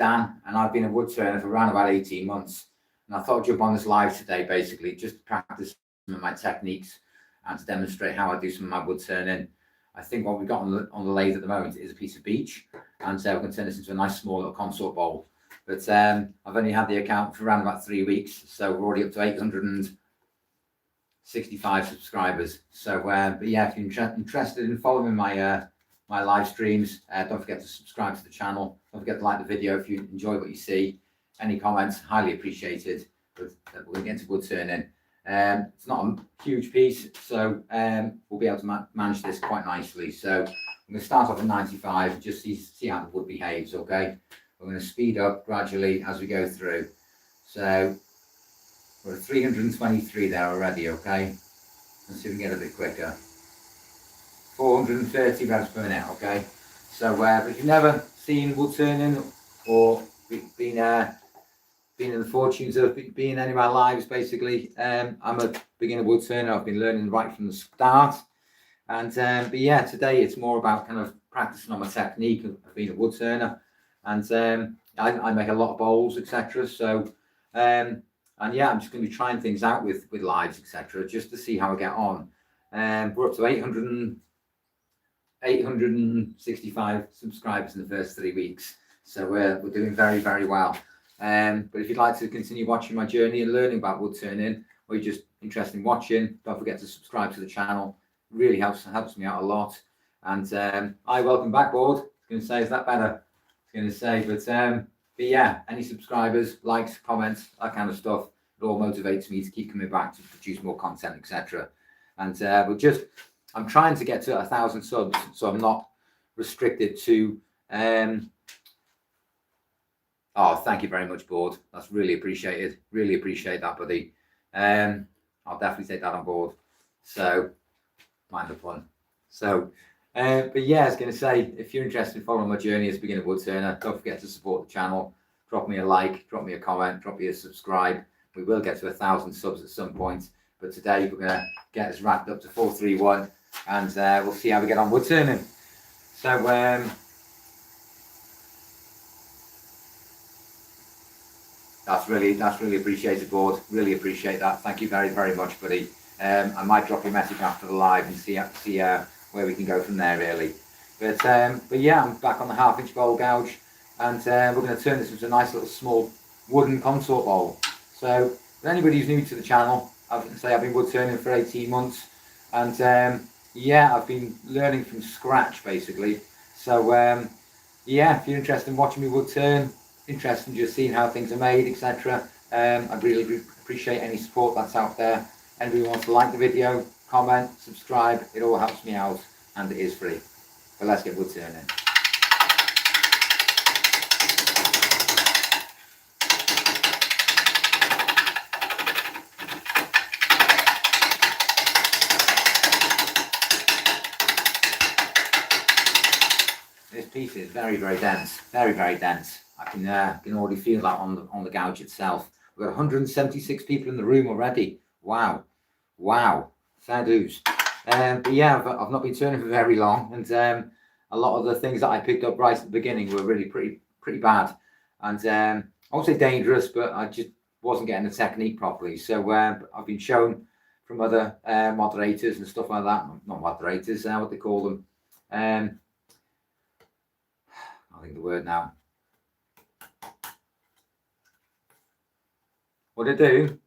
Dan, and I've been a woodturner for around about 18 months. And I thought I'd jump on this live today, basically, just to practice some of my techniques and to demonstrate how I do some of my wood turning. I think what we've got on the lathe at the moment is a piece of beech, and so we're going to turn this into a nice small little consort bowl. But I've only had the account for around about 3 weeks, so we're already up to 865 subscribers. So, but yeah, if you're interested in following my my live streams, don't forget to subscribe to the channel. Don't forget to like the video if you enjoy what you see. Any comments, highly appreciated. But we're going to get into wood turning. It's not a huge piece, so we'll be able to manage this quite nicely. So I'm going to start off at 95, just see how the wood behaves, okay? We're going to speed up gradually as we go through. So we're at 323 there already, okay? Let's see if we can get a bit quicker. 430 revs per minute, okay? So if you've never seen wood turning or been in the fortunes of being in any of my lives, basically, I'm a beginner wood turner. I've been learning right from the start, and but yeah, today it's more about kind of practicing on my technique of being a wood turner, and I make a lot of bowls, etc. So and yeah, I'm just going to be trying things out with lives, etc., just to see how I get on. We're up to 865 subscribers in the first 3 weeks, so we're doing very, very well. But if you'd like to continue watching my journey and learning about wood turning, or you're just interested in watching, don't forget to subscribe to the channel. It really helps me out a lot. And I welcome back, board. I was going to say, is that better? I was going to say, but yeah, any subscribers, likes, comments, that kind of stuff, it all motivates me to keep coming back to produce more content, etc. And I'm trying to get to 1,000 subs, so I'm not restricted to. Oh, thank you very much, board. That's really appreciated. Really appreciate that, buddy. I'll definitely take that on board. So, mind the pun. So, but yeah, I was going to say, if you're interested in following my journey as a beginner wood turner, don't forget to support the channel. Drop me a like, drop me a comment, drop me a subscribe. We will get to 1,000 subs at some point, but today we're going to get us wrapped up to 431, and we'll see how we get on wood turning. So, that's really appreciated, board. Really appreciate that. Thank you very, very much, buddy. I might drop you a message after the live and see where we can go from there, really. But yeah, I'm back on the 1/2 inch bowl gouge, and we're going to turn this into a nice little small wooden consort bowl. So for anybody who's new to the channel, I can say I've been wood turning for 18 months, and yeah, I've been learning from scratch, basically. So yeah, if you're interested in watching me wood turn, interested in just seeing how things are made, etc., I'd really appreciate any support that's out there. Anybody who wants to like the video, comment, subscribe, it all helps me out, and it is free. But let's get wood turning. This piece is very, very dense, very, very dense. I can already feel that on the gouge itself. We've got 176 people in the room already. Wow, wow, fair dues. But yeah, I've not been turning for very long, and a lot of the things that I picked up right at the beginning were really pretty bad, and I won't say dangerous, but I just wasn't getting the technique properly. So I've been shown from other moderators and stuff like that. Not moderators, what they call them. I think the word now. What I do?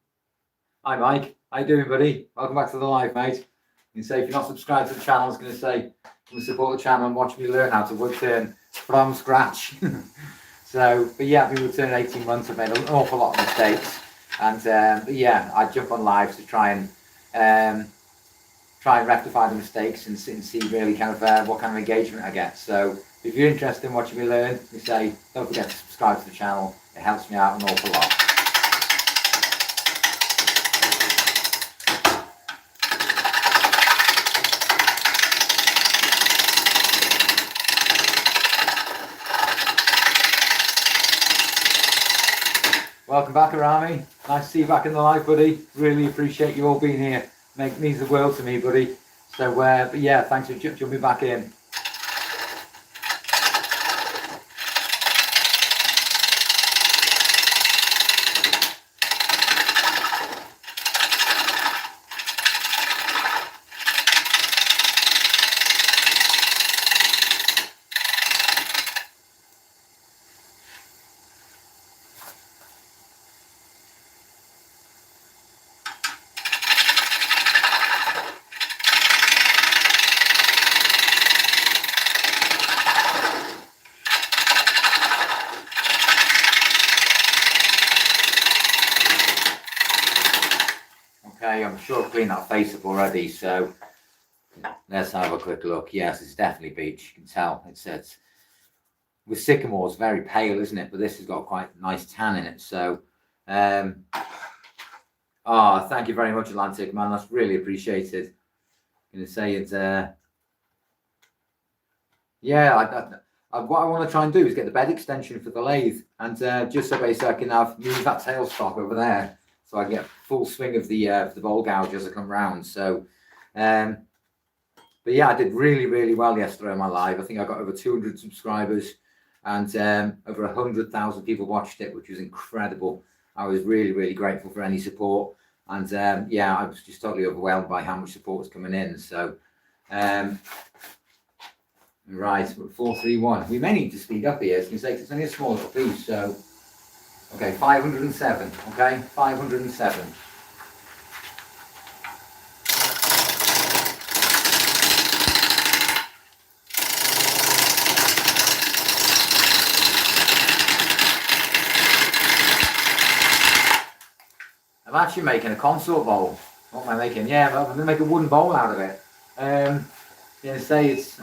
Hi, Mike. How you doing, buddy? Welcome back to the live, mate. You can say if you're not subscribed to the channel, I was going to say, come and support the channel and watch me learn how to wood turn from scratch. So, but yeah, I've been wood turning 18 months. I've made an awful lot of mistakes, and but yeah, I jump on lives to try and rectify the mistakes and see really kind of what kind of engagement I get. So, if you're interested in watching me learn, we say, don't forget to subscribe to the channel. It helps me out an awful lot. Welcome back, Arami. Nice to see you back in the live, buddy. Really appreciate you all being here. Means the world to me, buddy. So, but yeah, thanks for jumping back in. Okay, I'm sure I've cleaned that face up already, so let's have a quick look. Yes, it's definitely beech. You can tell it's with sycamore, it's very pale, isn't it? But this has got quite nice tan in it. So, thank you very much, Atlantic man. That's really appreciated. I'm gonna say it's yeah. What I want to try and do is get the bed extension for the lathe, and just so basically I can move that tailstock over there, so I get full swing of the bowl gouge as I come round. So, but yeah, I did really well yesterday on my live. I think I got over 200 subscribers, and over 100,000 people watched it, which was incredible. I was really grateful for any support, and yeah, I was just totally overwhelmed by how much support was coming in. So. Right, 431. We may need to speed up here, as you can say, 'cause it's only a small little piece. So, okay, 507. Okay, 507. I'm actually making a consort bowl. What am I making? Yeah, I'm going to make a wooden bowl out of it. You know, say it's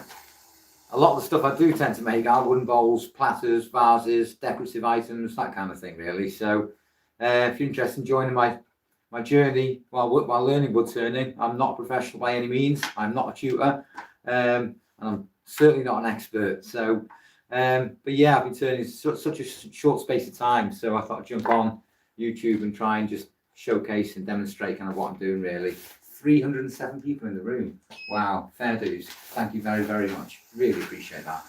a lot of the stuff I do tend to make are wooden bowls, platters, vases, decorative items, that kind of thing, really. So, if you're interested in joining my journey while learning wood turning, I'm not a professional by any means. I'm not a tutor, and I'm certainly not an expert. So, but yeah, I've been turning such a short space of time. So I thought I'd jump on YouTube and try and just showcase and demonstrate kind of what I'm doing, really. 307 people in the room. Wow, fair dues. Thank you very much. Really appreciate that.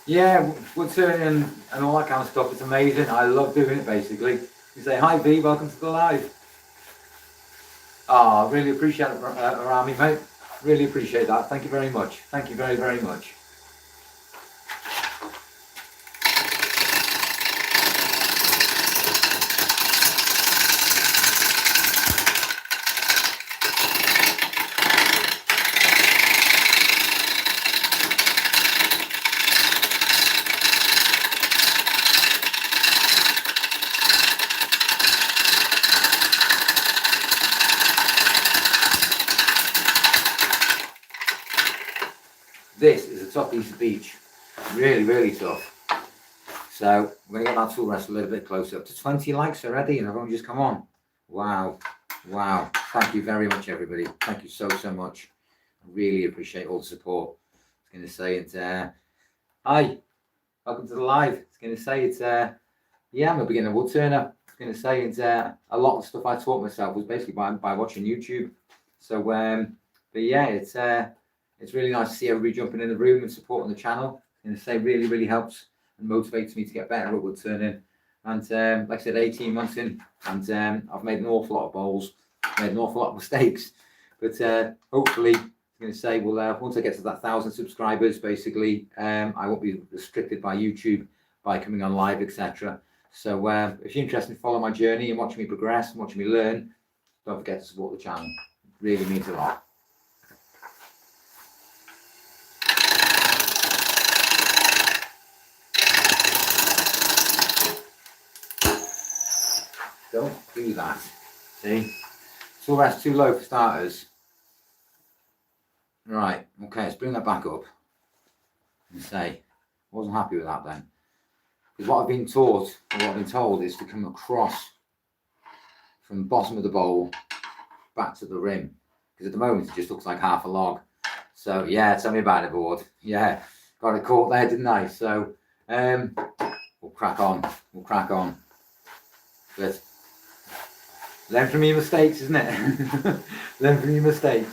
Yeah, wood turning and all that kind of stuff, it's amazing. I love doing it, basically. You say, hi V, welcome to the live. Oh, really appreciate it, Rami, mate. Really appreciate that. Thank you very much. Thank you very much. This is a tough piece of beech. Really tough. So I'm going to get that tool rest a little bit closer. Up to 20 likes already, and everyone just come on. Wow. Thank you very much, everybody. Thank you so much. I really appreciate all the support. I was going to say it's hi, welcome to the live. I was going to say it's yeah, I'm a beginner wood turner. I was going to say it's a lot of stuff I taught myself was basically by watching YouTube. So but yeah, it's really nice to see everybody jumping in the room and supporting the channel. And I say really helps and motivates me to get better at wood turning. And like I said, 18 months in, and I've made an awful lot of bowls, made an awful lot of mistakes. But hopefully, I'm going to say, well, once I get to that 1,000 subscribers, basically, I won't be restricted by YouTube by coming on live, etc. So if you're interested in following my journey and watching me progress and watching me learn, don't forget to support the channel. It really means a lot. Don't do that. See? Tool rest too low for starters. Right, okay, let's bring that back up and say, wasn't happy with that then. Because what I've been taught, or what I've been told, is to come across from the bottom of the bowl back to the rim. Because at the moment it just looks like half a log. So yeah, tell me about it, board. Yeah, got it caught there, didn't I? So we'll crack on. But learn from your mistakes, isn't it? Learn from your mistakes.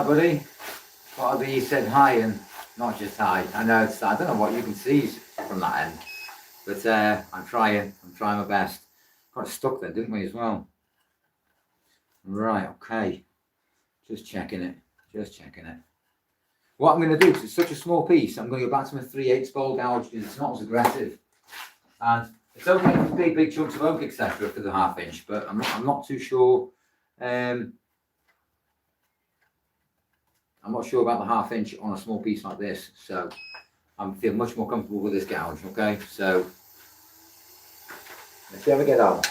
Right, buddy. What are these said high and not just high? I know it's, I don't know what you can see from that end, but I'm trying my best. Got stuck then, didn't we, as well? Right, okay. Just checking it. What I'm going to do, because it's such a small piece, I'm going to go back to my 3/8 bowl gouge because it's not as aggressive. And it's okay for big chunks of oak, etc. for the 1/2 inch, but I'm not too sure. I'm not sure about the 1/2 inch on a small piece like this, so I feel much more comfortable with this gouge. Okay, so let's see how we get on.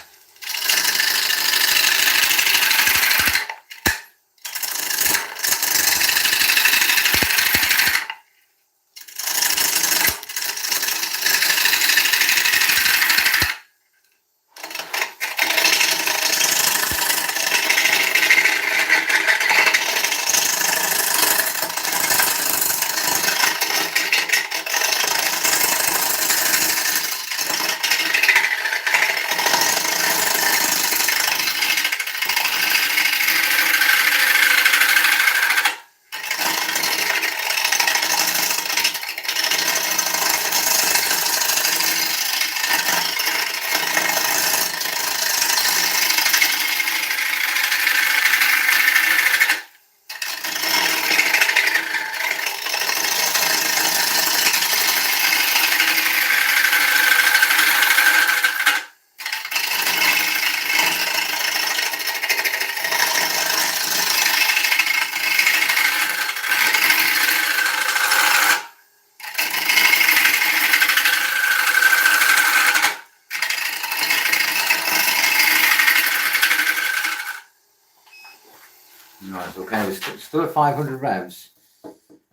Right, okay, we're still at 500 revs.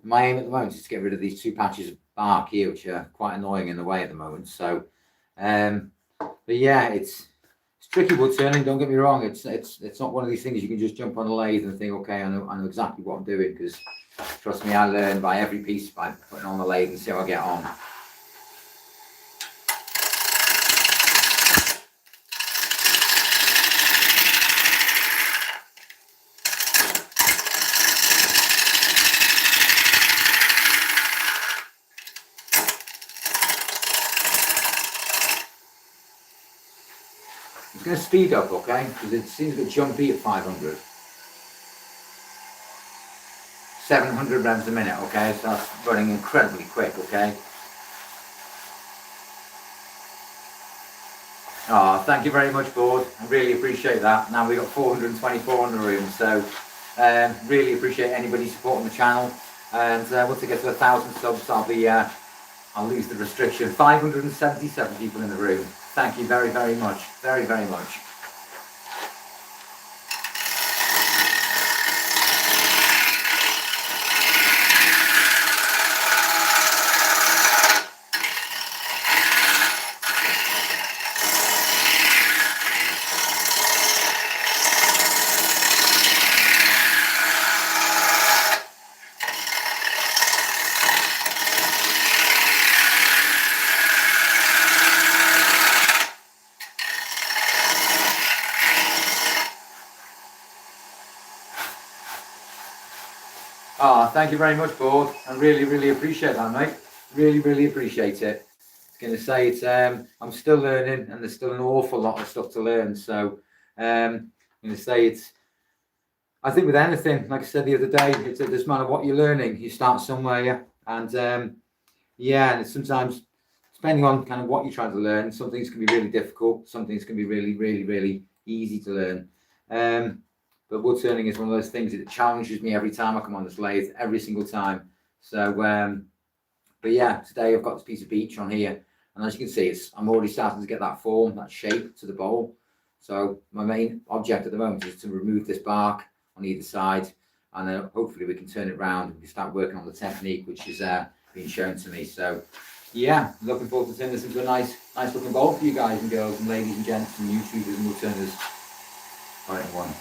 My aim at the moment is to get rid of these 2 patches of bark here, which are quite annoying in the way at the moment. So, but yeah, it's tricky wood turning. Don't get me wrong. It's not one of these things you can just jump on a lathe and think, okay, I know exactly what I'm doing. Because trust me, I learn by every piece by putting on the lathe and see how I get on. It's going to speed up, okay, because it seems a bit jumpy at 500. 700 revs a minute, okay, so that's running incredibly quick, okay. Oh, thank you very much, board. I really appreciate that. Now we've got 424 on the room, so really appreciate anybody supporting the channel. And once I get to 1,000 subs, I'll lose the restriction. 577 people in the room. Thank you very, very much. Very, very much. Oh, thank you very much, board. I really, really appreciate that, mate. Really, really appreciate it. I was going to say it's I'm still learning, and there's still an awful lot of stuff to learn. So I'm going to say it's. I think with anything, like I said the other day, it doesn't matter what you're learning. You start somewhere, and yeah, and it's sometimes depending on kind of what you're trying to learn. Some things can be really difficult. Some things can be really, really, really easy to learn. But wood turning is one of those things that challenges me every time I come on this lathe, every single time. So, but yeah, today I've got this piece of beech on here, and as you can see, I'm already starting to get that form, that shape to the bowl. So my main object at the moment is to remove this bark on either side, and then hopefully we can turn it around and we can start working on the technique which is being shown to me. So yeah, looking forward to turning this into a nice looking bowl for you guys and girls and ladies and gents and YouTubers and wood turners. All right, one.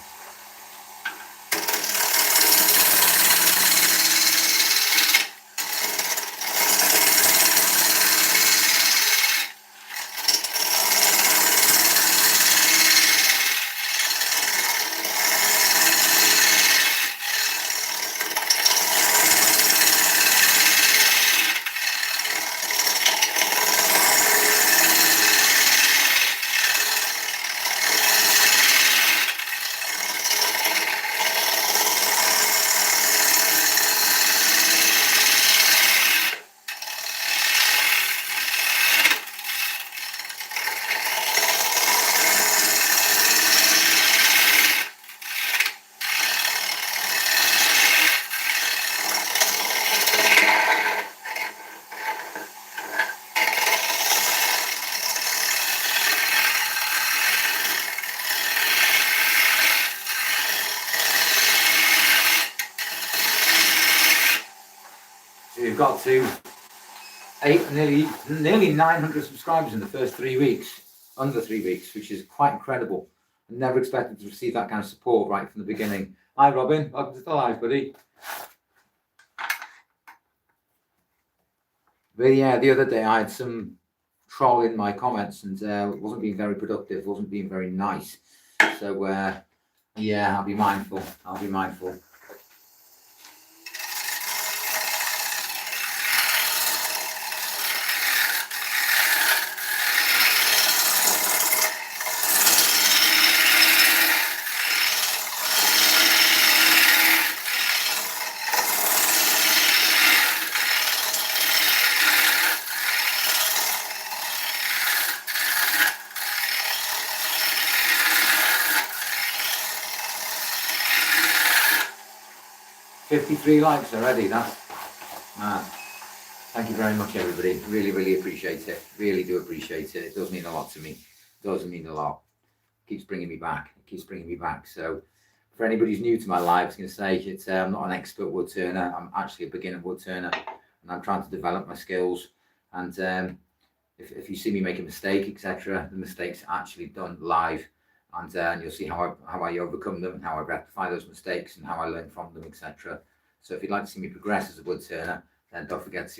got to nearly 900 subscribers in the first 3 weeks, under 3 weeks, which is quite incredible. I never expected to receive that kind of support right from the beginning. Hi Robin, welcome to the live, buddy. But yeah, the other day I had some troll in my comments and wasn't being very productive, wasn't being very nice. So yeah, I'll be mindful. 53 likes already, that's mad. Thank you very much everybody, really appreciate it, really do appreciate it. It does mean a lot to me, it does mean a lot. It keeps bringing me back, so for anybody who's new to my live, I was going to say it's I'm not an expert wood turner, I'm actually a beginner wood turner and I'm trying to develop my skills, and if you see me make a mistake, etc., the mistake's actually done live, and you'll see how I overcome them, how I rectify those mistakes, and how I learn from them, etc. So if you'd like to see me progress as a wood turner, then don't forget to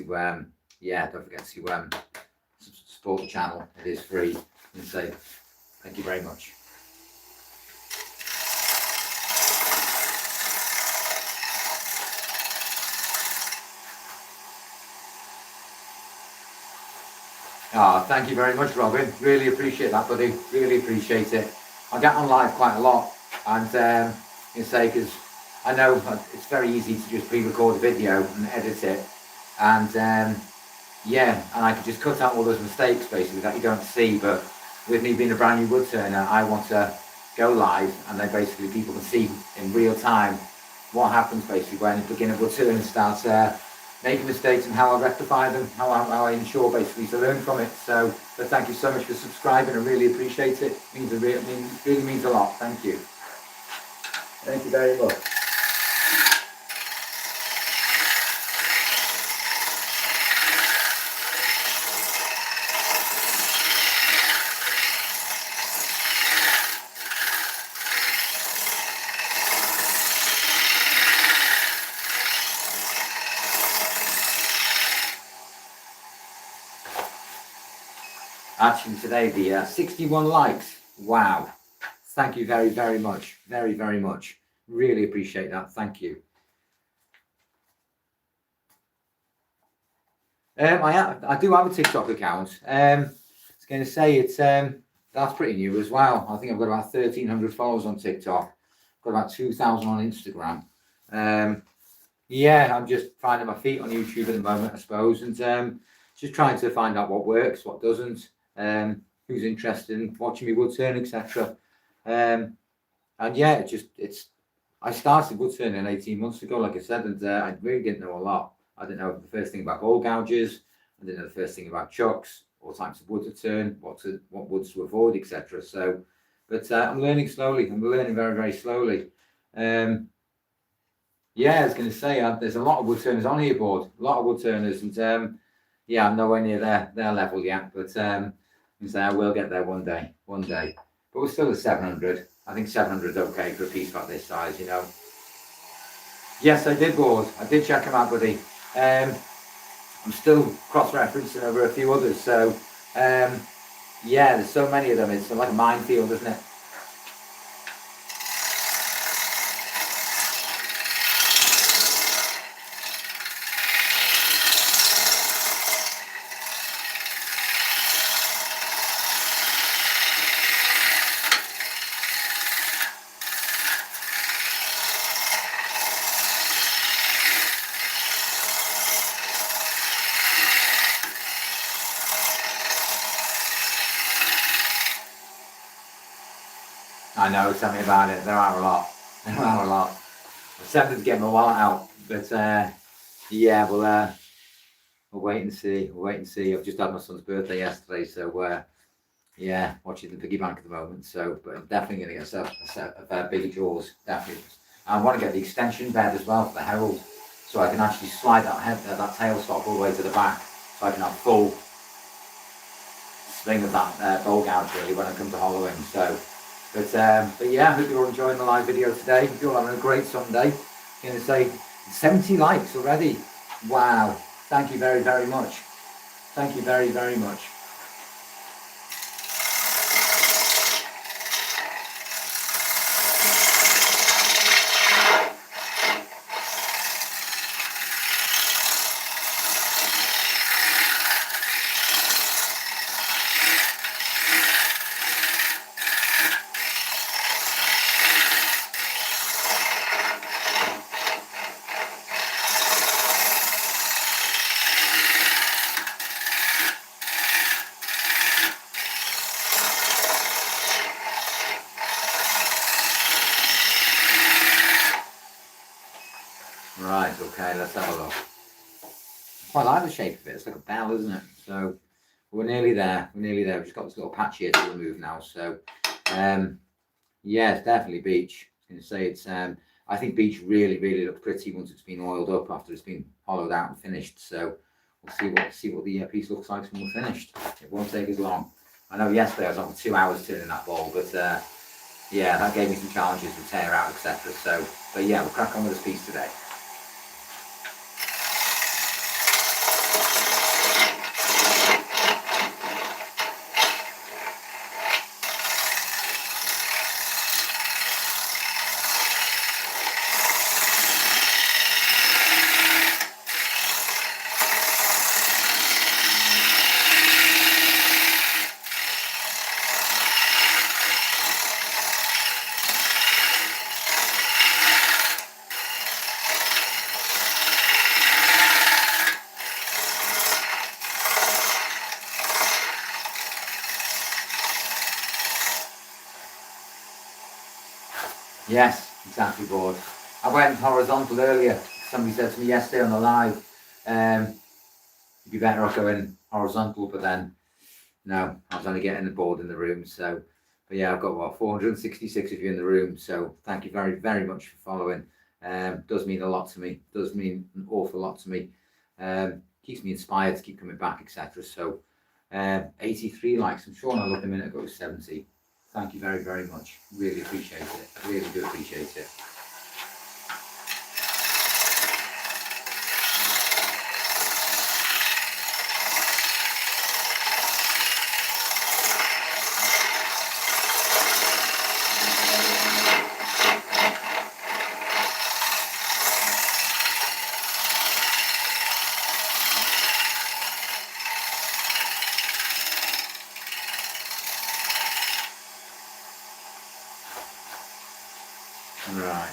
support the channel. It is free, and say thank you very much. Oh, thank you very much, Robin. Really appreciate that, buddy. Really appreciate it. I get on live quite a lot, and you say, because I know it's very easy to just pre-record a video and edit it, and yeah, and I could just cut out all those mistakes basically that you don't see. But with me being a brand new wood turner, I want to go live, and then basically people can see in real time what happens basically when a beginner wood turner starts making mistakes and how I rectify them, how I ensure basically to learn from it. So, but thank you so much for subscribing. I really appreciate it. It really means a lot. Thank you. Thank you very much. Actually today the 61 likes. Wow, thank you very much, very much, really appreciate that. Thank you. I do have a TikTok account. I was going to say it's that's pretty new as well. I think I've got about 1,300 followers on TikTok, got about 2,000 on Instagram. Yeah, I'm just finding my feet on YouTube at the moment, I suppose, and just trying to find out what works, what doesn't, who's interested in watching me wood turn, etc. And yeah, I started wood turning 18 months ago, like I said, and I really didn't know a lot. I didn't know the first thing about ball gouges, I didn't know the first thing about chucks, all types of wood to turn, what woods to avoid, etc. So, but I'm learning slowly. I'm learning very slowly. Yeah, I was going to say there's a lot of wood turners on here, board. A lot of wood turners, and yeah, I'm nowhere near their level yet, but I will get there one day. But we're still at 700. I think 700 is okay for a piece like this size, you know. Yes, I did, board. I did check them out, buddy. I'm still cross-referencing over a few others, so yeah, there's so many of them. It's like a minefield, isn't it? I know, tell me about it. There are a lot. I'm tempted to get my wallet out, but yeah, we'll wait and see. I've just had my son's birthday yesterday, so yeah, watching the piggy bank at the moment. So, but I'm definitely going to get a set of bigger jaws. Definitely. I want to get the extension bed as well for the Herald. so I can actually slide that tailstock all the way to the back, so I can have full swing of that bowl gouge really when I come to hollowing. So, but yeah, I hope you're all enjoying the live video today. Hope you're all having a great Sunday. I'm going to say 70 likes already. Wow! Thank you very, very much. Thank you very, very much. Right, okay, let's have a look. I quite like the shape of it. It's like a bell, isn't it? So we're nearly there. We're nearly there. We've just got this little patch here to remove now. So yeah, it's definitely beech. I was going to say it's. I think beech really, really looks pretty once it's been oiled up after it's been hollowed out and finished. So we'll see what the piece looks like when we're finished. It won't take as long. I know yesterday I was on for 2 hours turning that bowl, but yeah, that gave me some challenges to tear out, etc. So, but yeah, we'll crack on with this piece today. Yes, exactly, board. I went horizontal earlier. Somebody said to me yesterday on the live, you'd be better off going horizontal, but then no, I was only getting the board in the room. So, but yeah, I've got what 466 of you in the room. So thank you very, very much for following. Does mean a lot to me. Does mean an awful lot to me. Keeps me inspired to keep coming back, etc. So, 83 likes. I'm sure when I looked a minute ago it was 70. Thank you very, very much. Really appreciate it. Really do appreciate it. Right.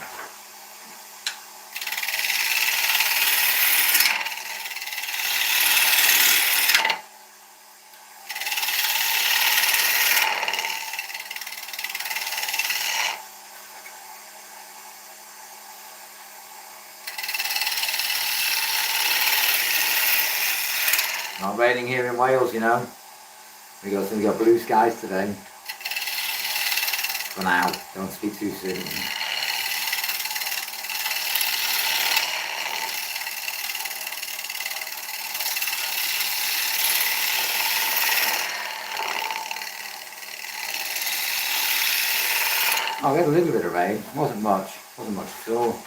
Not raining here in Wales, you know. We got blue skies today. For now, don't speak too soon. Oh, we had a little bit of rain. Wasn't much at all.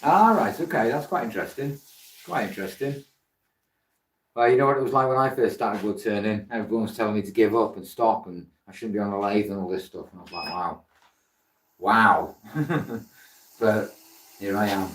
Ah, right, okay, that's quite interesting. Quite interesting. Well, you know what it was like when I first started wood turning? Everyone was telling me to give up and stop and I shouldn't be on the lathe and all this stuff. And I was like, wow. Wow. But here I am.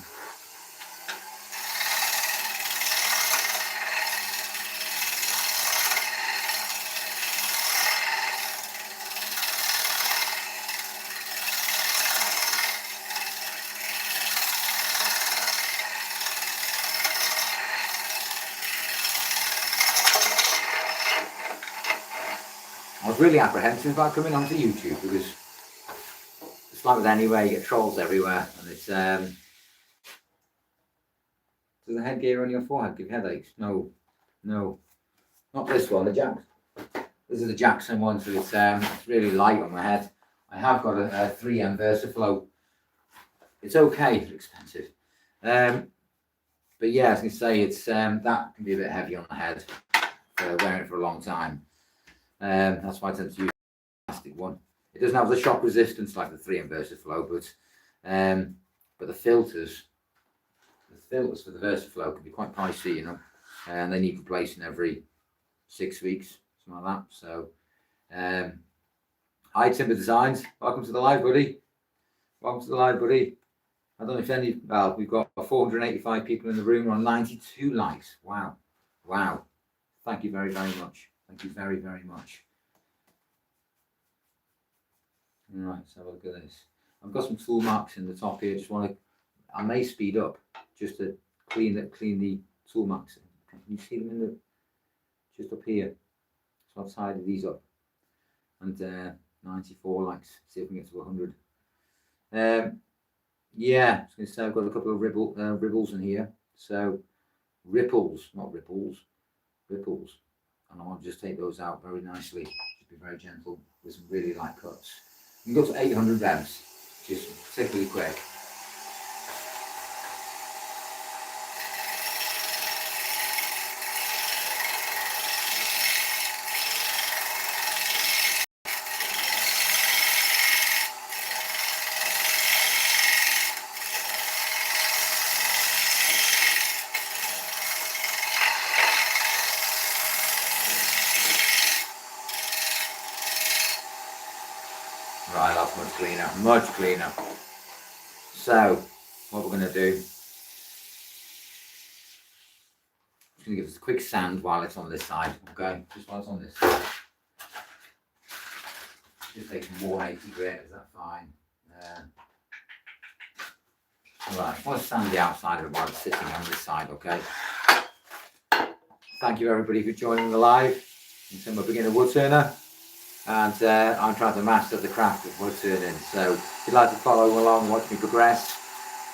really apprehensive about coming onto YouTube because it's like with anywhere, you get trolls everywhere, and it's does the headgear on your forehead give headaches? No, not this one. This is the Jackson one, so it's really light on my head. I have got a 3M Versaflow. It's okay, it's expensive. But yeah, I was going to say, it's that can be a bit heavy on the head for wearing it for a long time. That's why I tend to use a plastic one. It doesn't have the shock resistance like the 3M Versaflow, but the filters for the Versaflow can be quite pricey, you know, and they need replacing every 6 weeks, something like that. So, hi Timber Designs, welcome to the live, buddy. Welcome to the live, buddy. I don't know if any, well, we've got 485 people in the room. We're on 92 likes. Wow. Thank you very, very much. Thank you very, very much. All right, let's have a look at this. I've got some tool marks in the top here. I may speed up just to clean the tool marks. Can you see them just up here? So I've tidied these up. And 94 likes. See if we can get to 100. Yeah, I was going to say I've got a couple of ribbles in here. So ripples, not ripples, ripples. And I want to just take those out very nicely. Just be very gentle with some really light cuts. You can go to 800 revs, which is particularly quick. Right, that's much cleaner, much cleaner. So, what we're going to do, I'm going to give us a quick sand while it's on this side, okay? Just while it's on this side. Just take some more 80 grit, is that fine? Right, I want to sand the outside of it while it's sitting on this side, okay? Thank you everybody for joining the live. I'm a beginner wood turner. And I'm trying to master the craft of wood turning. So if you'd like to follow along and watch me progress,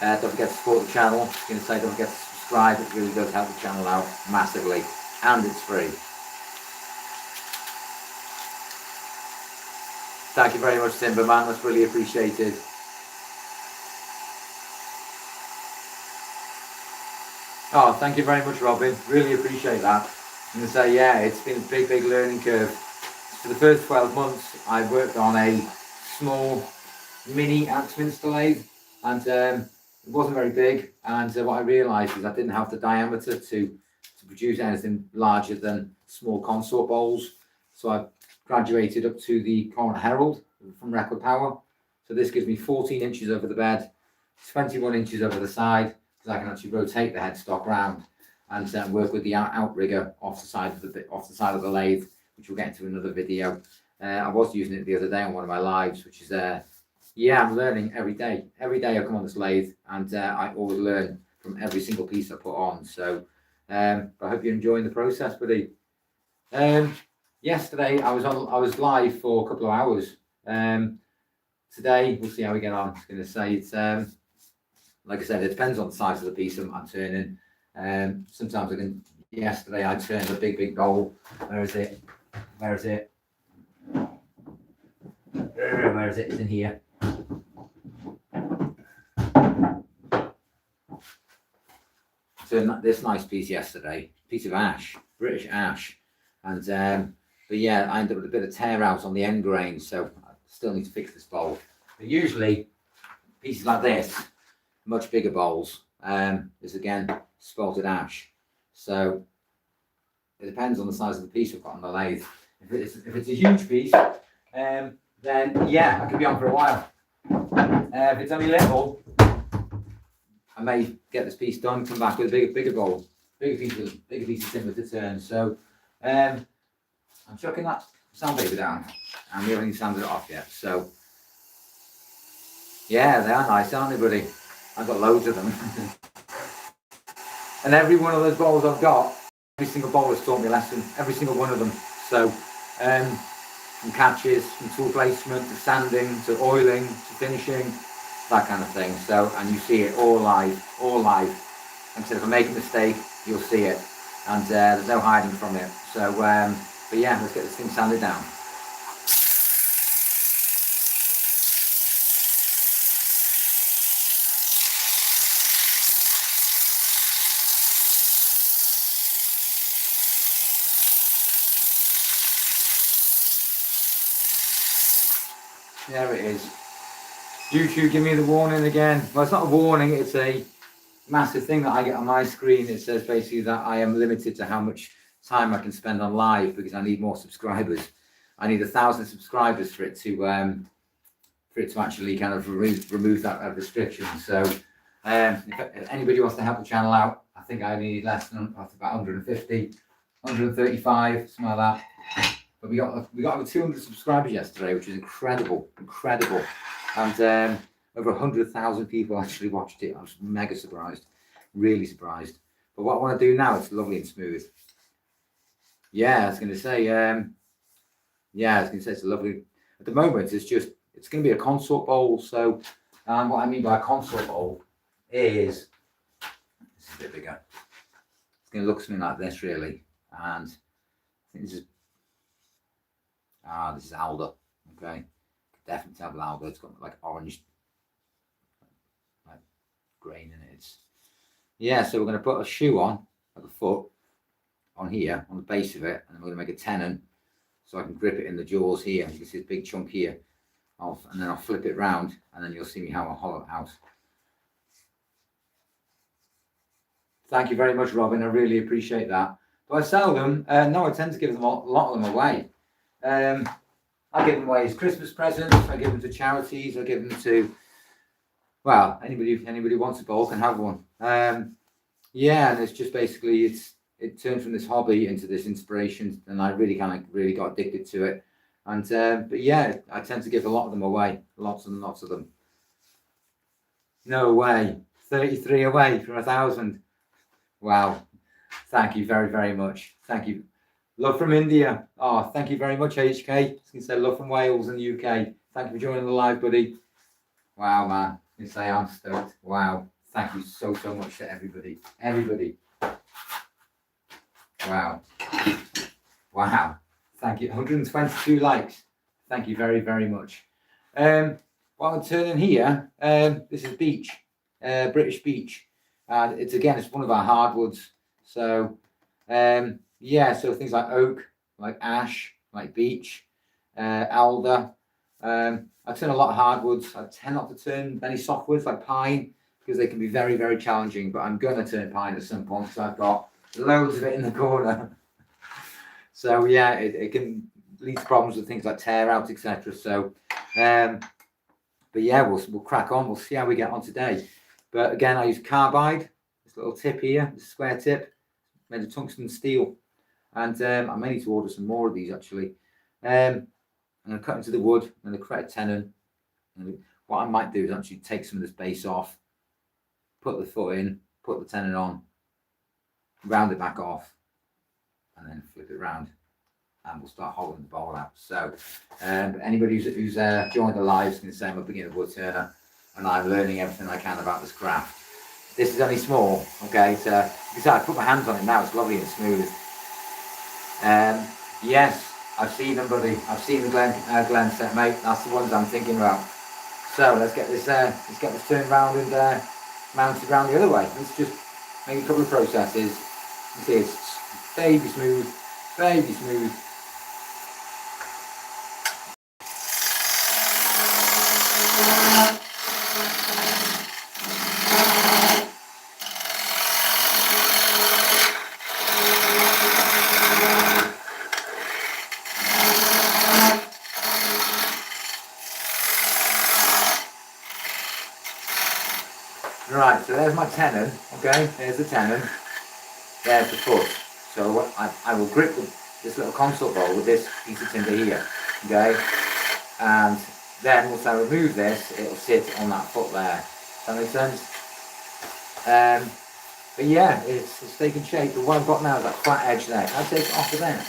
don't forget to support the channel. I was going to say don't forget to subscribe. It really does help the channel out massively, and it's free. Thank you very much, Timberman. That's really appreciated. Oh, thank you very much, Robin. Really appreciate that. I'm going to say, yeah, it's been a big learning curve. For the first 12 months, I worked on a small mini Axminster lathe, and it wasn't very big. And what I realised is I didn't have the diameter to produce anything larger than small consort bowls. So I graduated up to the Current Herald from Record Power. So this gives me 14 inches over the bed, 21 inches over the side, because I can actually rotate the headstock round and work with the outrigger off the side of the lathe, which we'll get into another video. I was using it the other day on one of my lives, which is, yeah, I'm learning every day. Every day I come on this lathe, and I always learn from every single piece I put on. So I hope you're enjoying the process, buddy. Yesterday I was live for a couple of hours. Today we'll see how we get on. I was going to say it's like I said, it depends on the size of the piece I'm turning. Sometimes I can. Yesterday I turned a big bowl. Where is it? Where is it? Where is it? It's in here. So this nice piece yesterday, piece of ash, British ash, and but yeah, I ended up with a bit of tear out on the end grain, so I still need to fix this bowl. But usually pieces like this, much bigger bowls, is again spalted ash. So it depends on the size of the piece we've got on the lathe. If it's a huge piece, then yeah, I could be on for a while. If it's only little, I may get this piece done, come back with a bigger bowl, bigger piece of timber to turn. So I'm chucking that sandpaper down, and we haven't even sanded it off yet. So yeah, they are nice, aren't they, buddy? I've got loads of them. And every one of those bowls I've got, every single bowl has taught me a lesson, every single one of them. So from catches, from tool placement, to sanding, to oiling, to finishing, that kind of thing. So, and you see it all live, all live. Like I said, if I make a mistake, you'll see it, and there's no hiding from it. So, but yeah, let's get this thing sanded down. There it is. YouTube, give me the warning again. Well, it's not a warning, it's a massive thing that I get on my screen. It says basically that I am limited to how much time I can spend on live because I need more subscribers. I need 1,000 subscribers for it to actually kind of remove that restriction. So if anybody wants to help the channel out, I think I need less than about 150, 135, something like that. But we got over 200 subscribers yesterday, which is incredible, and over 100,000 people actually watched it. I was mega surprised, really surprised. But what I want to do now, it's lovely and smooth. Yeah, I was going to say, it's lovely. At the moment, it's going to be a consort bowl. So what I mean by a consort bowl is, this is a bit bigger. It's going to look something like this, really. And I think this is alder. Okay, definitely tell alder. It's got like orange, like grain in it. So we're going to put a shoe on at the foot, on here, on the base of it, and then we're going to make a tenon so I can grip it in the jaws here. You can see this big chunk here, and then I'll flip it round, and then you'll see me how I hollow it out. Thank you very much, Robin. I really appreciate that. Do I sell them? No, I tend to give them a lot of them away. I give them away as Christmas presents. I give them to charities. I give them to, well, anybody who wants a bowl can have one. And it's just basically it turned from this hobby into this inspiration, and I really got addicted to it. And but yeah, I tend to give a lot of them away, lots and lots of them. No way, 33 away from 1,000. Wow, thank you very, very much. Thank you. Love from India. Oh, thank you very much, HK. I was going to say love from Wales and the UK. Thank you for joining the live, buddy. Wow, man. Yes, I am stoked. Wow. Thank you so much to everybody. Wow. Wow. Thank you. 122 likes. Thank you very, very much. What I'm turning here, this is beech, British beech. It's one of our hardwoods. So, so things like oak, like ash, like beech, alder. I turn a lot of hardwoods. I tend not to turn many softwoods like pine because they can be very, very challenging. But I'm going to turn pine at some point. So I've got loads of it in the corner. So yeah, it can lead to problems with things like tear out, etc. So, but yeah, we'll crack on. We'll see how we get on today. But again, I use carbide. This little tip here, this square tip, made of tungsten steel. And I may need to order some more of these actually. I'm going to cut into the wood. I'm going to create a tenon. And what I might do is actually take some of this base off, put the foot in, put the tenon on, round it back off, and then flip it round, and we'll start hollowing the bowl out. So anybody who's joined the live is going to say I'm a beginner woodturner, and I'm learning everything I can about this craft. This is only small, okay? So you can see I put my hands on it now. It's lovely and smooth. Yes, I've seen them, buddy. I've seen the Glen set, mate. That's the ones I'm thinking about. So let's get this turned round and mounted round the other way. Let's just make a couple of processes. You see, it's baby smooth, baby smooth. Right, so there's my tenon, okay, there's the tenon, there's the foot. So I will grip this little consort bowl with this piece of timber here, okay, and then once I remove this, it'll sit on that foot there. Does that make sense? But yeah, it's taking shape, but what I've got now is that flat edge there. I'll take it off of there.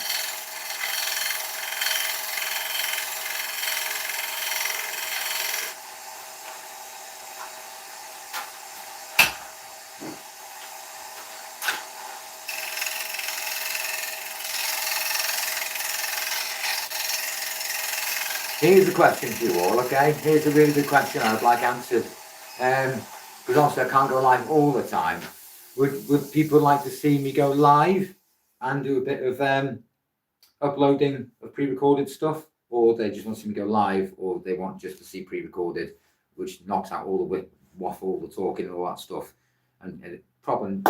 Here's a question to you all, okay? Here's a really good question I'd like answered. Because obviously I can't go live all the time. Would people like to see me go live and do a bit of uploading of pre-recorded stuff? Or they just want to see me go live, or they want just to see pre-recorded, which knocks out all the waffle, the talking and all that stuff. And it probably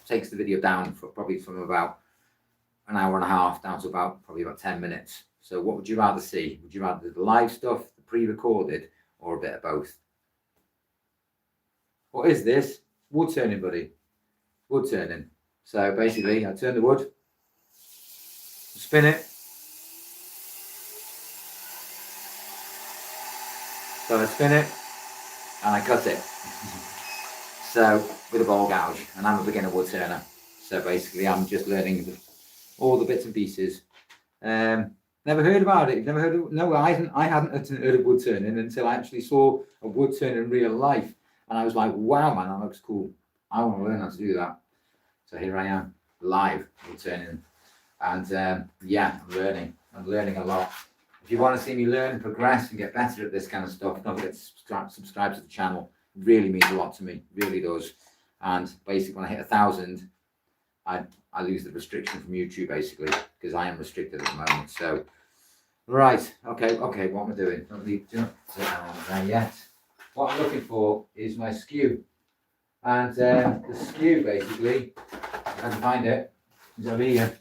takes the video down probably from about an hour and a half down to probably about 10 minutes. So what would you rather see? Would you rather do the live stuff, the pre-recorded, or a bit of both? What is this? Wood turning, buddy. Wood turning. So basically, I turn the wood, spin it. So I spin it and I cut it. So with a bowl gouge, and I'm a beginner wood turner. So basically, I'm just learning all the bits and pieces. Never heard about it. You've never heard of? No, I hadn't heard of wood turning until I actually saw a wood turner in real life, and I was like, "Wow, man, that looks cool. I want to learn how to do that." So here I am, live wood turning, and yeah, I'm learning a lot. If you want to see me learn, progress, and get better at this kind of stuff, don't forget to subscribe to the channel. It really means a lot to me, really does. And basically, when I hit 1,000, I lose the restriction from YouTube, basically, because I am restricted at the moment. So, right, okay, what am I doing? Don't need to sit down on there yet. What I'm looking for is my skew. And the skew, basically, if I can find it, is over here.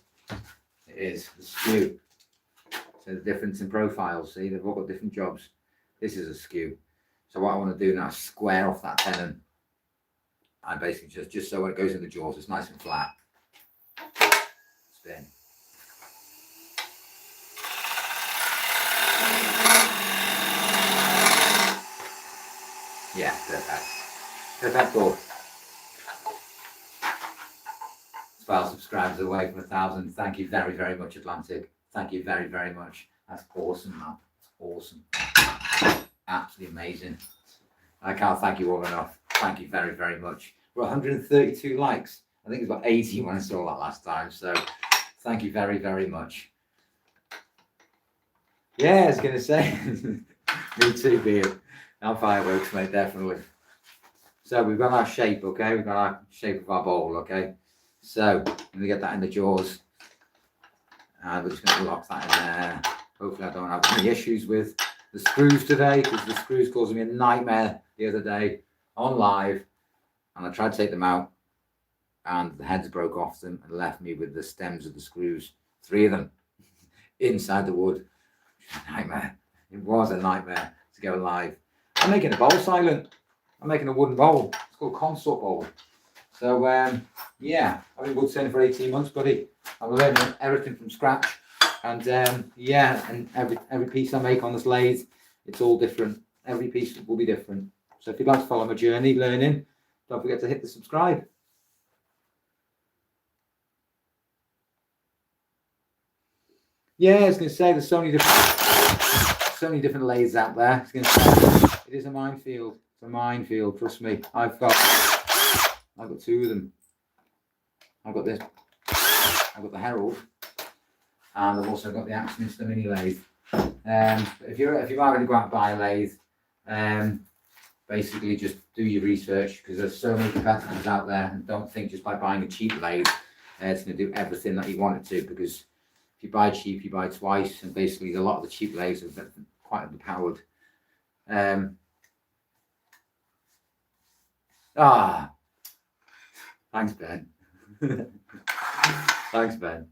It is, the skew. So the difference in profiles, see, they've all got different jobs. This is a skew. So what I want to do now is square off that tenon. And basically just so when it goes in the jaws, it's nice and flat. Spin. Yeah, perfect. Perfect ball. 12 subscribers away from 1,000. Thank you very, very much, Atlantic. Thank you very, very much. That's awesome, man. That's awesome. Absolutely amazing. I can't thank you all enough. Thank you very, very much. We're 132 likes. I think it's about 80 when I saw that last time. So thank you very, very much. Yeah, I was going to say. Me too, Beard. Now fireworks, mate, definitely. So we've got our shape, okay? We've got our shape of our bowl, okay? So I'm going to get that in the jaws. And we're just going to lock that in there. Hopefully I don't have any issues with the screws today, because the screws caused me a nightmare the other day on live. And I tried to take them out, and the heads broke off them and left me with the stems of the screws, 3 of them, inside the wood. Nightmare. It was a nightmare to go live. I'm making a bowl silent. I'm making a wooden bowl. It's called consort bowl. So yeah, I've been wood turning for 18 months, buddy. I'm learning everything from scratch, and yeah, and every piece I make on this lathe, it's all different. Every piece will be different. So if you'd like to follow my journey learning, don't forget to hit the subscribe. Yeah, I was going to say there's so many different lathes out there. I was going to say it is a minefield. It's a minefield. Trust me. I've got 2 of them. I've got this. I've got the Herald, and I've also got the Axminster mini lathe. If you are going to go out and buy a lathe, basically just do your research, because there's so many competitors out there, and don't think just by buying a cheap lathe it's going to do everything that you want it to, because if you buy cheap, you buy twice, and basically a lot of the cheap lathes are quite underpowered. Thanks, Ben. Thanks, Ben.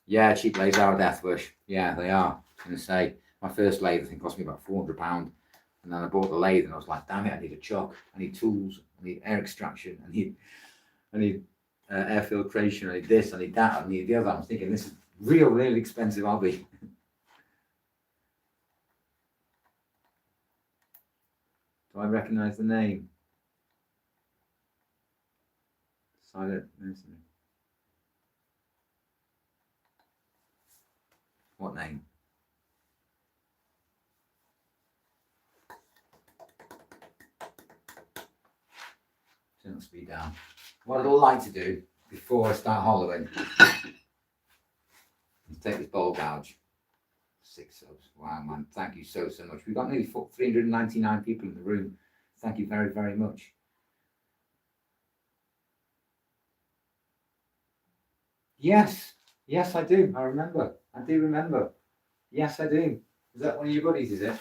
Yeah, cheap lathes are a death wish. Yeah, they are. I was going to say, my first lathe, I think, cost me about £400. And then I bought the lathe, and I was like, damn it, I need a chuck, I need tools, I need air extraction, I need air filtration, I need this, I need that, I need the other. I'm thinking, this is really expensive hobby. Do I recognise the name? Silent. What name? Turn the speed down. What I'd like to do before I start hollowing is take this bowl gouge, 6 subs. Wow, man. Thank you so much. We've got nearly 399 people in the room. Thank you very, very much. Yes. Yes, I do. I remember. I do remember. Yes, I do. Is that one of your buddies, is it?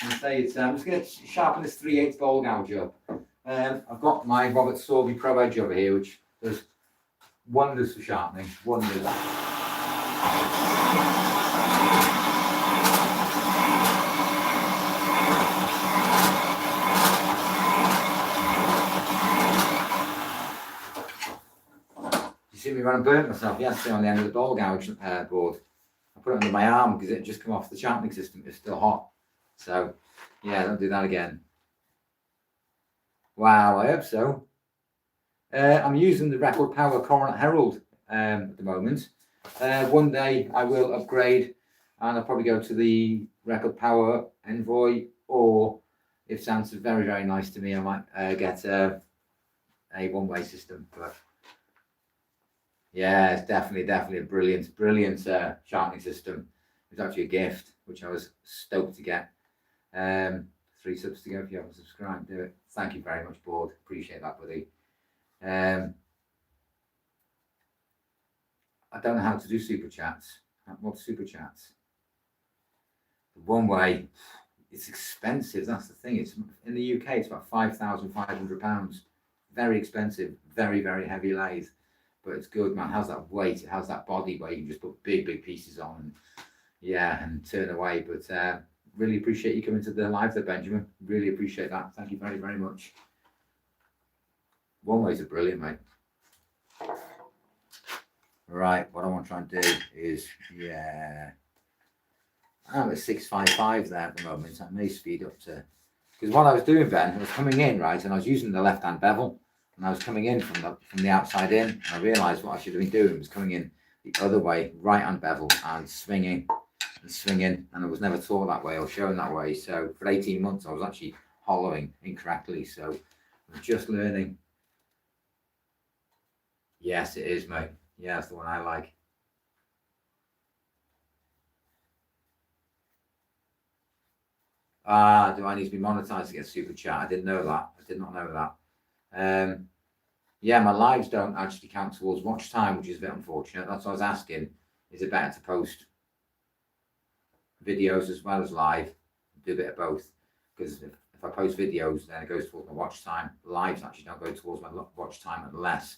I say it's, I'm just going to sharpen this 3/8 bowl gouge up. I've got my Robert Sorby Pro Edge over here, which does wonders for sharpening. Wonders. You see me when I burnt myself yesterday on the end of the bowl gouge board. I put it under my arm because it had just come off the sharpening system. It's still hot. So, yeah, don't do that again. Wow, I hope so. I'm using the Record Power Coronet Herald at the moment. One day I will upgrade and I'll probably go to the Record Power Envoy, or if it sounds very, very nice to me, I might get a one-way system. But yeah, it's definitely a brilliant sharpening system. It was actually a gift, which I was stoked to get. 3 subs to go. If you haven't subscribed, do it. Thank you very much, Board. Appreciate that, buddy. I don't know how to do super chats. What super chats? One way, it's expensive. That's the thing. It's in the UK. It's about £5,500. Very expensive. Very, very heavy lathe, but it's good, man. It has that weight. It has that body where you can just put big pieces on, and yeah, and turn away. But really appreciate you coming to the live there, Benjamin. Really appreciate that. Thank you very, very much. One ways are brilliant, mate. Right, what I want to try and do is, yeah, I'm at 655 there at the moment. I may speed up to, because what I was doing, Ben, I was coming in, right, and I was using the left-hand bevel, and I was coming in from the outside in, and I realised what I should have been doing was coming in the other way, right-hand bevel, and swinging, and I was never taught that way or shown that way. So for 18 months, I was actually hollowing incorrectly. So I'm just learning. Yes, it is, mate. Yeah, that's the one I like. Do I need to be monetized to get super chat? I didn't know that. I did not know that. Yeah, my lives don't actually count towards watch time, which is a bit unfortunate. That's what I was asking. Is it better to post videos as well as live? Do a bit of both. Because if I post videos, then it goes towards my watch time. Lives actually don't go towards my watch time unless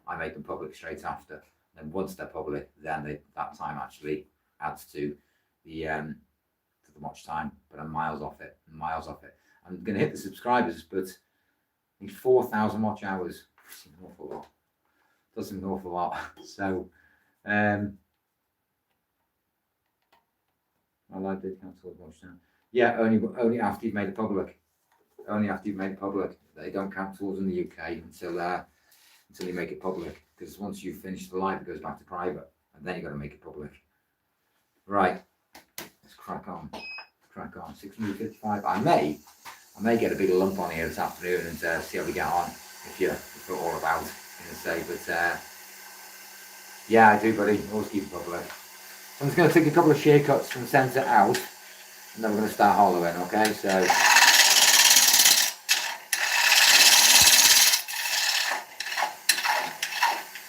I make them public straight after. And once they're public, then that time actually adds to the watch time. But I'm miles off it. I'm going to hit the subscribers, but I need 4,000 watch hours. That's an awful lot. That's an awful lot. So, my live did count towards watch time. Yeah, only after you've made it public. Only after you've made it public. They don't count towards in the UK until you make it public. Because once you've finished the live, it goes back to private, and then you've got to make it public. Right, let's crack on. 655. I may get a big lump on here this afternoon and see how we get on. If you're all about, gonna say, but yeah, I do, buddy. Always keep it public. So I'm just going to take a couple of shear cuts from the centre out, and then we're going to start hollowing. Okay, so.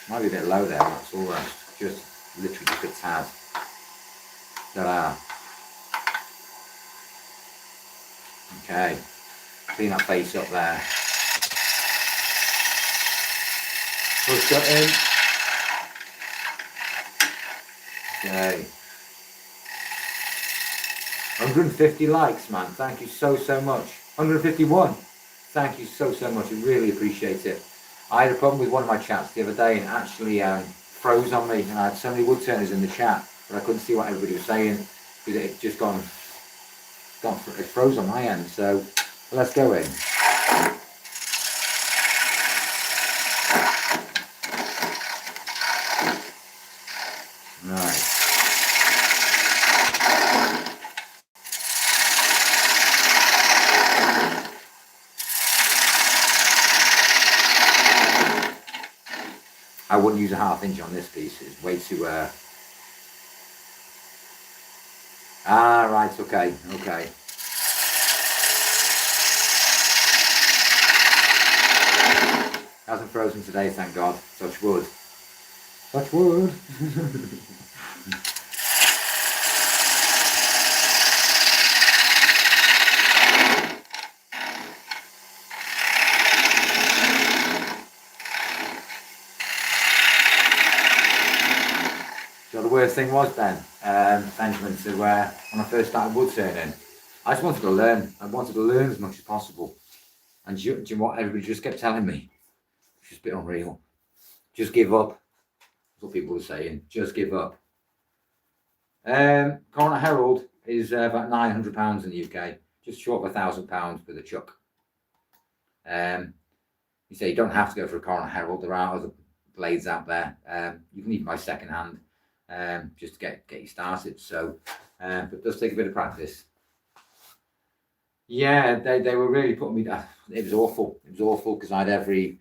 Might be a bit low there, that's all right. Just literally just a tad. Ta-da. Okay. Clean that face up there. Push that in. Okay. 150 likes, man. Thank you so much. 151. Thank you so much. I really appreciate it. I had a problem with one of my chats the other day, and it actually froze on me, and I had so many woodturners in the chat, but I couldn't see what everybody was saying because it just it froze on my end. So let's go in. Right. I wouldn't use a 1/2 inch on this piece. It's way too right, okay, okay. Hasn't frozen today, thank God. Touch wood. Touch wood. So the worst thing was then, Benjamin, to when I first started wood turning, I just wanted to learn. I wanted to learn as much as possible. And do you know what everybody just kept telling me? It's just a bit unreal. Just give up. That's what people were saying. Just give up. Corner Herald is about £900 in the UK, just short of £1,000 for the chuck. You say you don't have to go for a Corner Herald. There are other blades out there. You can even buy second hand just to get you started. So, but it does take a bit of practice. Yeah, they were really putting me down. It was awful. It was awful because I had everybody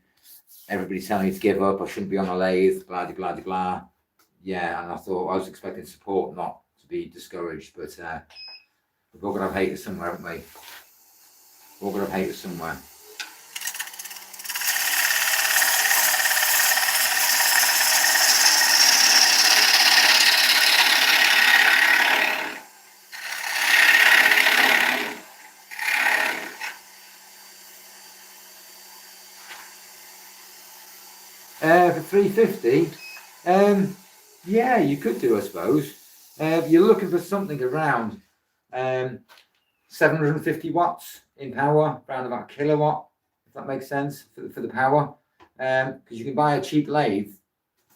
telling me to give up. I shouldn't be on a lathe. Blah blah blah blah. Yeah, and I thought I was expecting support, not to be discouraged. But we've all got to have haters somewhere, haven't we? We've all got to have haters somewhere. For 350, yeah, you could do, I suppose. You're looking for something around 750 watts in power, around about a kilowatt, if that makes sense for the power. Because you can buy a cheap lathe,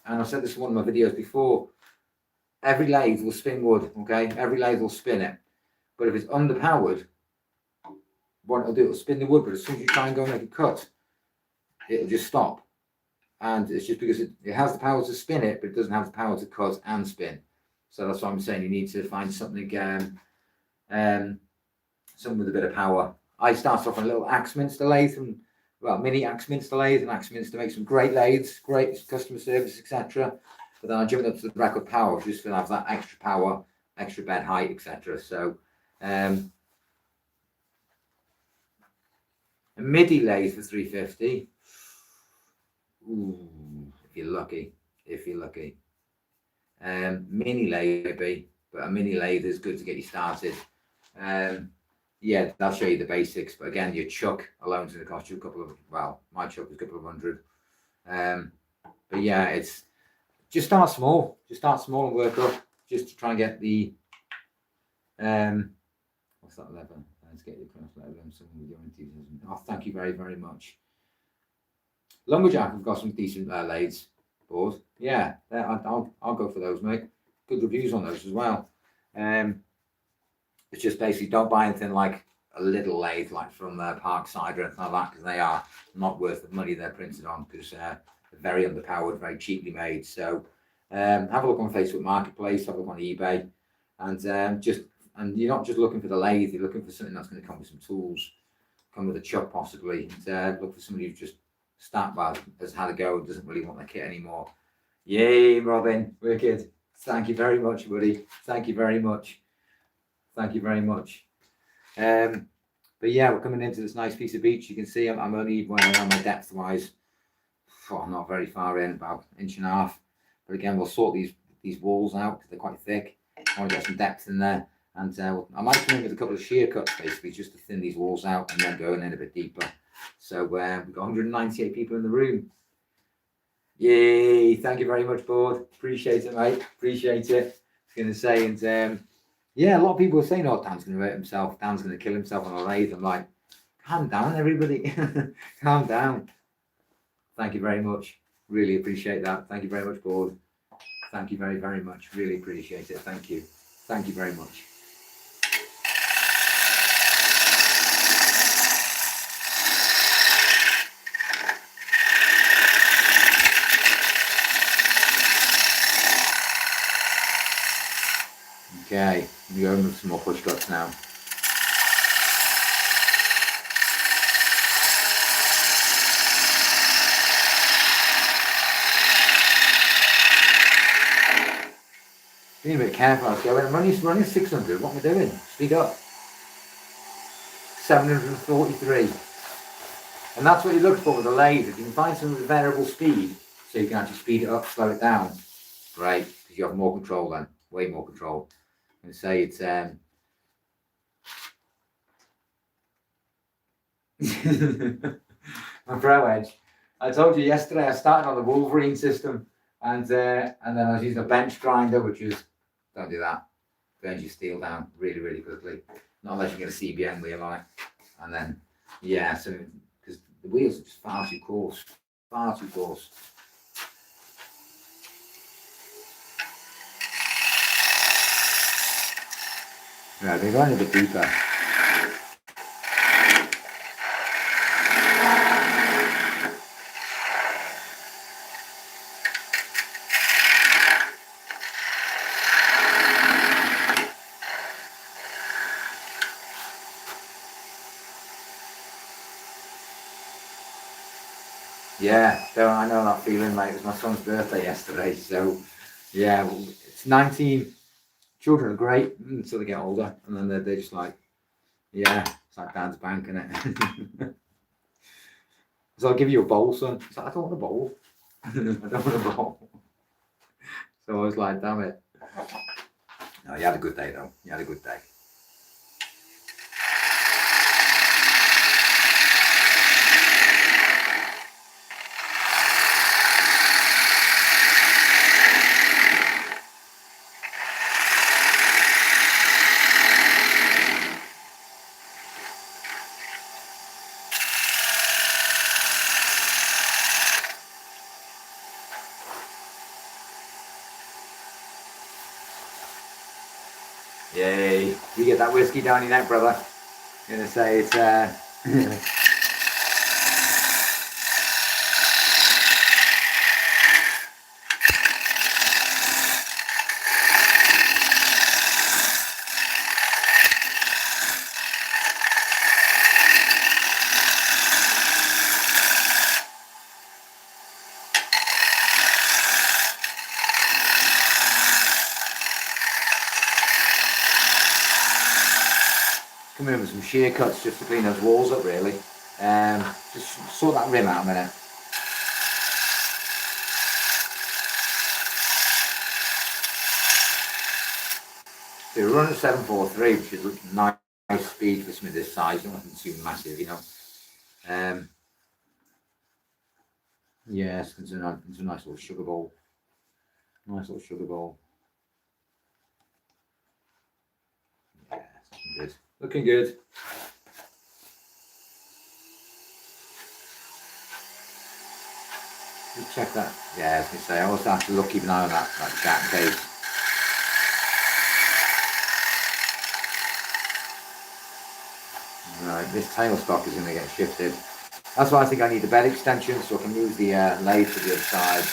and I've said this in one of my videos before. Every lathe will spin wood, okay? Every lathe will spin it. But if it's underpowered, what it'll do, it'll spin the wood, but as soon as you try and go and make a cut, it'll just stop. And it's just because it has the power to spin it, but it doesn't have the power to cut and spin. So that's what I'm saying. You need to find something, something with a bit of power. I started off on a little Axminster lathe, mini Axminster lathe, and Axminster makes some great lathes, great customer service, etc. But then I jumped up to the record power just to have that extra power, extra bed height, etc. So a MIDI lathe for 350. Ooh, if you're lucky. Mini lathe maybe, but a mini lathe is good to get you started. Yeah, they'll show you the basics, but again, your chuck alone is going to cost you a couple of, well, my chuck was a couple of hundred. But yeah, it's just start small and work up, just to try and get the what's that lever? Let's get the cross lever and someone with your enthusiasm. Oh, thank you very, very much. Lumberjack have got some decent lathes, board. Yeah, I'll go for those, mate. Good reviews on those as well. It's just basically don't buy anything like a little lathe like from Parkside or anything like that, because they are not worth the money they're printed on, because they're very underpowered, very cheaply made. So have a look on Facebook Marketplace, have a look on eBay, and you're not just looking for the lathe, you're looking for something that's going to come with some tools, come with a chuck possibly, and look for somebody who's just has had a go, doesn't really want the kit anymore. Yay, Robin, wicked. Thank you very much, buddy. Thank you very much. Thank you very much. But yeah, we're coming into this nice piece of beech. You can see I'm only on my depth wise. I'm not very far in, about an inch and a half. But again, we'll sort these walls out because they're quite thick. I want to get some depth in there, and I might come in with a couple of shear cuts basically just to thin these walls out and then go in a bit deeper. So we've got 198 people in the room. Yay! Thank you very much, board. Appreciate it, mate. Appreciate it. I was going to say, and yeah, a lot of people are saying, "Oh, Dan's going to hurt himself. Dan's going to kill himself on a lathe." I'm like, calm down, everybody. Calm down. Thank you very much. Really appreciate that. Thank you very much, board. Thank you very, very much. Really appreciate it. Thank you. Thank you very much. Okay, I'm going with some more push cuts now. Being a bit careful. I was going, I'm running 600. What am I doing? Speed up. 743. And that's what you look for with a lathe. If you can find some variable speed, so you can actually speed it up, slow it down, great, because you have more control then, way more control. And say it's my Pro Edge. I told you yesterday I started on the Wolverine system, and then I was using a bench grinder, which is, don't do that, burns your steel down really, really quickly. Not unless you get a CBN wheel on it. And then, yeah, so because the wheels are just far too coarse, far too coarse. Right, they're going a bit deeper. Yeah, so I know that feeling, mate. It was my son's birthday yesterday, so yeah, it's 19. Children are great until they get older, and then they're just like, yeah, it's like Dad's bank, innit? So I'll give you a bowl, son. It's like, I don't want a bowl. I don't want a bowl. So I was like, damn it. No, you had a good day, though. You had a good day. Yay. You get that whiskey down your neck, brother. I'm going to say it's... come in with some shear cuts just to clean those walls up, really. Just sort that rim out a minute. So we're running 743, which is a nice speed for something this size, nothing too massive, you know. Yes, it's a nice little sugar bowl. Nice little sugar bowl. Yeah, looking good. Looking good. Just check that. Yeah, I was going to say, I always have to keep an eye on that jack case. Right, this tailstock is going to get shifted. That's why I think I need the bed extension, so I can move the lathe to the other side.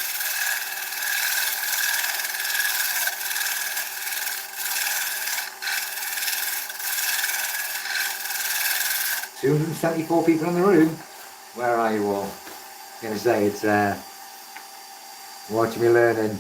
"274 people in the room. Where are you all?" I'm going to say it's watching me learning.